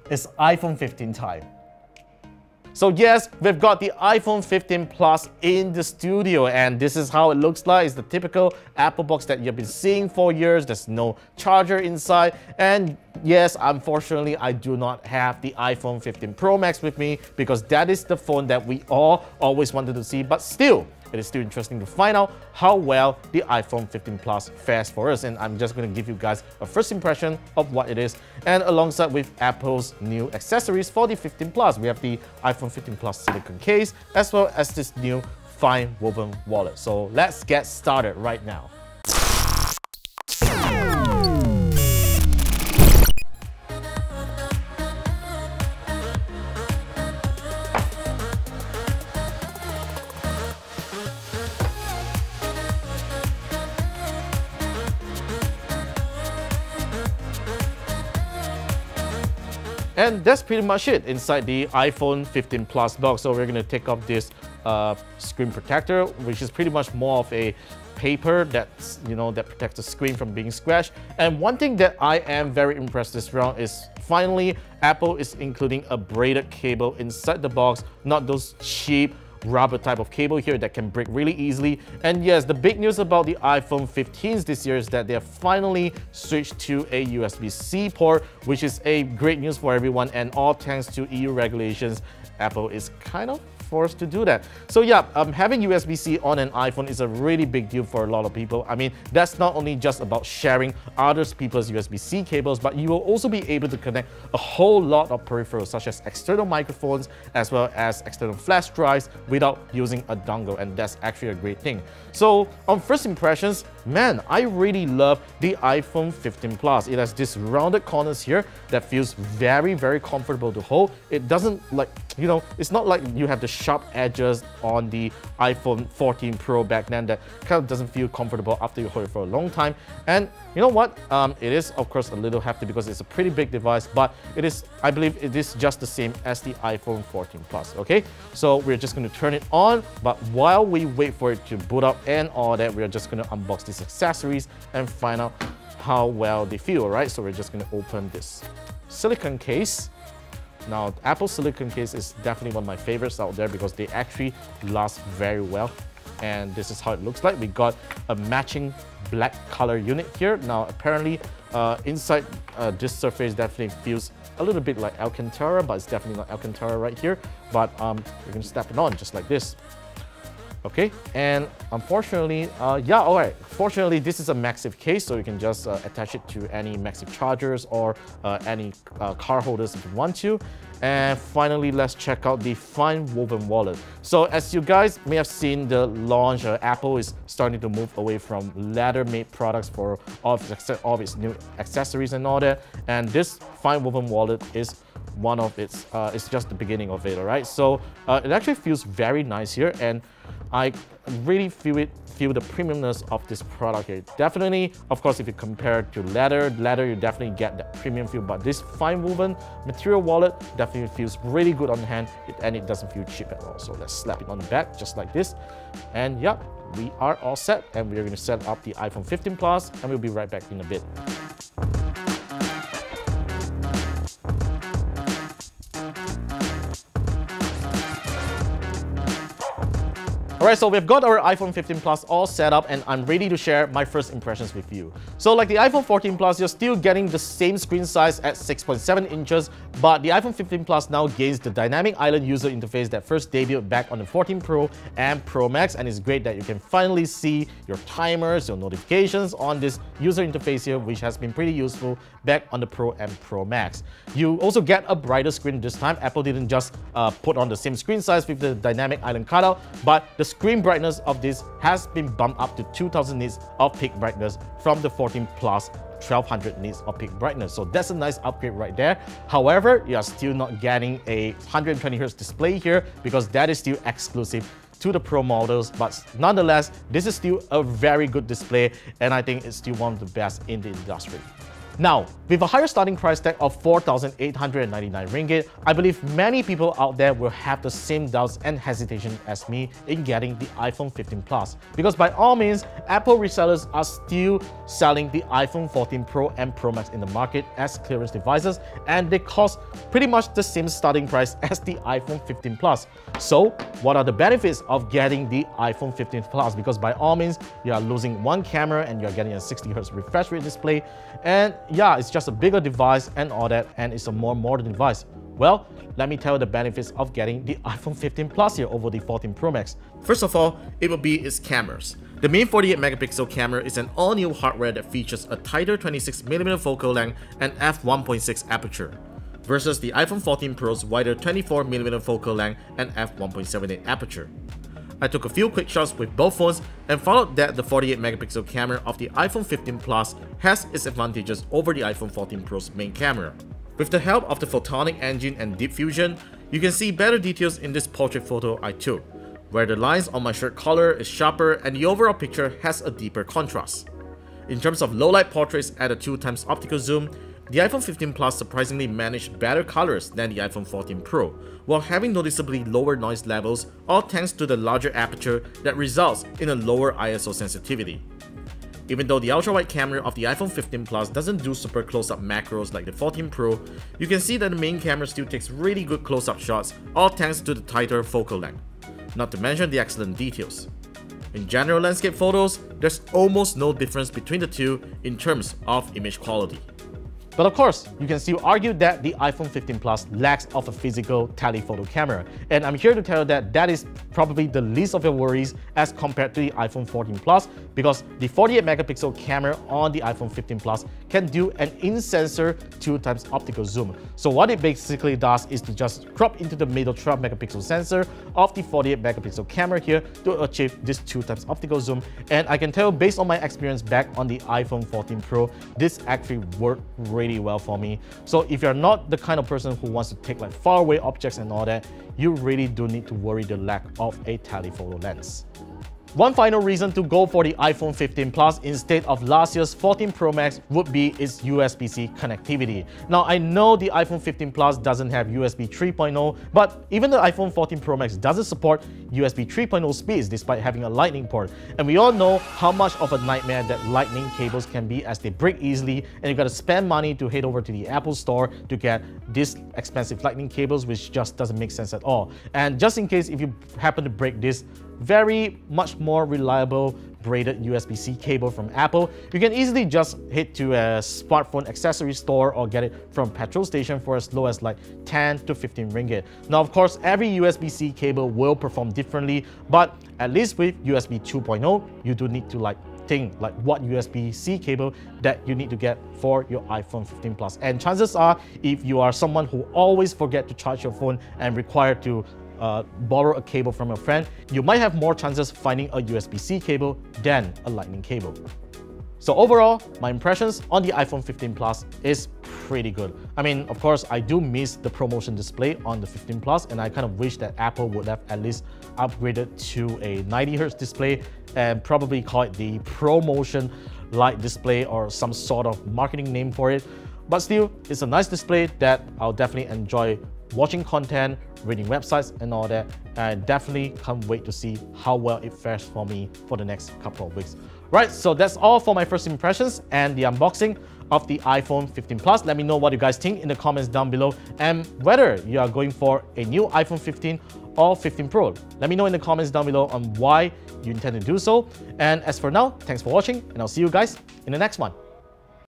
is iPhone 15 time. So yes, we've got the iPhone 15 Plus in the studio, and this is how it looks like. It's the typical Apple box that you've been seeing for years. There's no charger inside, and yes, unfortunately, I do not have the iPhone 15 Pro Max with me because that is the phone that we all always wanted to see, but still, it is still interesting to find out how well the iPhone 15 Plus fares for us, and I'm just going to give you guys a first impression of what it is, and alongside with Apple's new accessories for the 15 Plus. We have the iPhone 15 Plus silicone case as well as this new fine woven wallet. So let's get started right now. And that's pretty much it inside the iPhone 15 Plus box. So we're going to take off this screen protector, which is pretty much more of a paper that's, that protects the screen from being scratched. And one thing that I am very impressed this round is finally Apple is including a braided cable inside the box, not those cheap rubber type of cable here that can break really easily. And yes, the big news about the iPhone 15s this year is that they have finally switched to a USB-C port, which is a great news for everyone, and all thanks to EU regulations, Apple is kind of forced to do that. So yeah, having USB-C on an iPhone is a really big deal for a lot of people. I mean, that's not only just about sharing other people's USB-C cables, but you will also be able to connect a whole lot of peripherals such as external microphones as well as external flash drives without using a dongle, and that's actually a great thing. So on first impressions, man, I really love the iPhone 15 Plus. It has these rounded corners here that feels very, very comfortable to hold. It doesn't it's not like you have the sharp edges on the iPhone 14 Pro back then that kind of doesn't feel comfortable after you hold it for a long time. And you know what? It is of course a little hefty because it's a pretty big device, but I believe it is just the same as the iPhone 14 Plus, okay? So we're just going to turn it on, but while we wait for it to boot up and all that, we're just going to unbox these accessories and find out how well they feel, right? So we're just going to open this silicone case. Now, Apple's silicone case is definitely one of my favorites out there because they actually last very well. And this is how it looks like. We got a matching black color unit here. Now, apparently, inside this surface definitely feels a little bit like Alcantara, but it's definitely not Alcantara right here. But you're going to snap it on just like this. Okay, and unfortunately, fortunately, this is a MagSafe case, so you can just attach it to any MagSafe chargers or any car holders if you want to. And finally, let's check out the fine woven wallet. So as you guys may have seen the launch, Apple is starting to move away from leather-made products for all of its new accessories and all that. And this fine woven wallet is one of its, it's just the beginning of it, all right? So it actually feels very nice here, and I really feel the premiumness of this product here. Definitely, of course, if you compare it to leather, you definitely get that premium feel, but this fine woven material wallet definitely feels really good on the hand, and it doesn't feel cheap at all. So let's slap it on the back just like this, and yep, we are all set, and we're going to set up the iPhone 15 Plus, and we'll be right back in a bit. Alright, so we've got our iPhone 15 Plus all set up, and I'm ready to share my first impressions with you. So like the iPhone 14 Plus, you're still getting the same screen size at 6.7 inches, but the iPhone 15 Plus now gains the dynamic island user interface that first debuted back on the 14 Pro and Pro Max, and it's great that you can finally see your timers, your notifications on this user interface here, which has been pretty useful back on the Pro and Pro Max. You also get a brighter screen this time. Apple didn't just put on the same screen size with the dynamic island cutout, but the screen brightness of this has been bumped up to 2000 nits of peak brightness from the 14 Plus 1200 nits of peak brightness. So that's a nice upgrade right there. However, you are still not getting a 120Hz display here because that is still exclusive to the Pro models, but nonetheless, this is still a very good display, and I think it's still one of the best in the industry. Now, with a higher starting price tag of 4,899 ringgit, I believe many people out there will have the same doubts and hesitation as me in getting the iPhone 15 Plus. Because by all means, Apple resellers are still selling the iPhone 14 Pro and Pro Max in the market as clearance devices, and they cost pretty much the same starting price as the iPhone 15 Plus. So, what are the benefits of getting the iPhone 15 Plus? Because by all means, you are losing one camera and you're getting a 60Hz refresh rate display, and yeah, it's just a bigger device and all that, and it's a more modern device. Well, let me tell you the benefits of getting the iPhone 15 Plus here over the 14 Pro Max. First of all, it will be its cameras. The main 48-megapixel camera is an all-new hardware that features a tighter 26mm focal length and f1.6 aperture, versus the iPhone 14 Pro's wider 24mm focal length and f1.78 aperture. I took a few quick shots with both phones and found out that the 48-megapixel camera of the iPhone 15 Plus has its advantages over the iPhone 14 Pro's main camera. With the help of the photonic engine and deep fusion, you can see better details in this portrait photo I took, where the lines on my shirt collar is sharper and the overall picture has a deeper contrast. In terms of low-light portraits at a 2x optical zoom, the iPhone 15 Plus surprisingly managed better colors than the iPhone 14 Pro, while having noticeably lower noise levels, all thanks to the larger aperture that results in a lower ISO sensitivity. Even though the ultra-wide camera of the iPhone 15 Plus doesn't do super close-up macros like the 14 Pro, you can see that the main camera still takes really good close-up shots, all thanks to the tighter focal length, not to mention the excellent details. In general landscape photos, there's almost no difference between the two in terms of image quality. But of course, you can still argue that the iPhone 15 Plus lacks of a physical telephoto camera, and I'm here to tell you that that is probably the least of your worries as compared to the iPhone 14 Plus, because the 48-megapixel camera on the iPhone 15 Plus can do an in-sensor 2x optical zoom. So what it basically does is to just crop into the middle 12-megapixel sensor of the 48-megapixel camera here to achieve this 2x optical zoom, and I can tell based on my experience back on the iPhone 14 Pro, this actually worked really well for me. So if you're not the kind of person who wants to take like far away objects and all that, you really do need to worry the lack of a telephoto lens. One final reason to go for the iPhone 15 Plus instead of last year's 14 Pro Max would be its USB-C connectivity. Now, I know the iPhone 15 Plus doesn't have USB 3.0, but even the iPhone 14 Pro Max doesn't support USB 3.0 speeds despite having a lightning port. And we all know how much of a nightmare that lightning cables can be as they break easily, and you gotta spend money to head over to the Apple store to get these expensive lightning cables, which just doesn't make sense at all. And just in case if you happen to break this very much more reliable braided USB-C cable from Apple, you can easily just head to a smartphone accessory store or get it from petrol station for as low as like 10 to 15 ringgit. Now, of course, every USB-C cable will perform differently, but at least with USB 2.0, you do need to think like what USB-C cable that you need to get for your iPhone 15 Plus. And chances are, if you are someone who always forget to charge your phone and require to borrow a cable from a friend, you might have more chances finding a USB-C cable than a lightning cable. So overall, my impressions on the iPhone 15 Plus is pretty good. I mean, of course, I do miss the promotion display on the 15 Plus, and I kind of wish that Apple would have at least upgraded to a 90Hz display and probably call it the ProMotion Light display or some sort of marketing name for it. But still, it's a nice display that I'll definitely enjoy watching content, reading websites and all that. And I definitely can't wait to see how well it fares for me for the next couple of weeks. Right, so that's all for my first impressions and the unboxing of the iPhone 15 Plus. Let me know what you guys think in the comments down below and whether you are going for a new iPhone 15 or 15 Pro. Let me know in the comments down below on why you intend to do so. And as for now, thanks for watching and I'll see you guys in the next one.